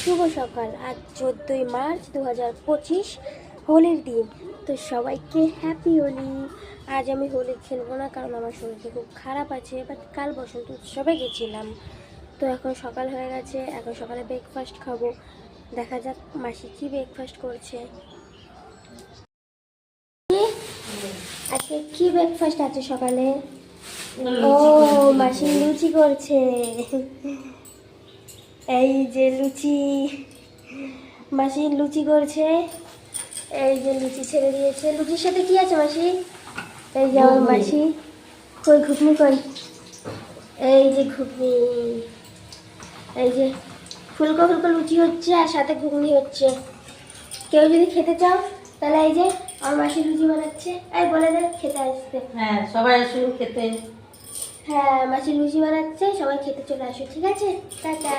শুভ সকাল। আজ 14ই মার্চ 2025, হোলির দিন। তো সবাইকে হ্যাপি হোলি। আজ আমি হোলি খেলবো না, কারণ আমার শরীরটা খুব খারাপ আছে। বাট কাল বসন্ত উৎসবে গেছিলাম। তো এখন সকাল হয়ে গেছে, এখন সকালে ব্রেকফাস্ট খাবো। দেখা যাক মাসি কি ব্রেকফাস্ট করছে। আজকে কি ব্রেকফাস্ট আছে সকালে? ও, মাসি লুচি করছে। এই যে লুচি, মাসি লুচি করছে। এই যে লুচি ছেড়ে দিয়েছে। লুচির সাথে কি আছে মাসি? এই যে আমার মাসি। কই ঘুগনি কই? এই যে ঘুগনি। এই যে ফুলকো ফুলকো লুচি হচ্ছে আর সাথে ঘুগনি হচ্ছে। কেউ যদি খেতে চাও তাহলে এই যে আমার মাসি লুচি বানাচ্ছে। এই বলে দে খেতে আসতে। হ্যাঁ, সবাই আসুন খেতে। হ্যাঁ, মাসি লুচি বানাচ্ছে, সবাই খেতে চলে আসো, ঠিক আছে? টাটা।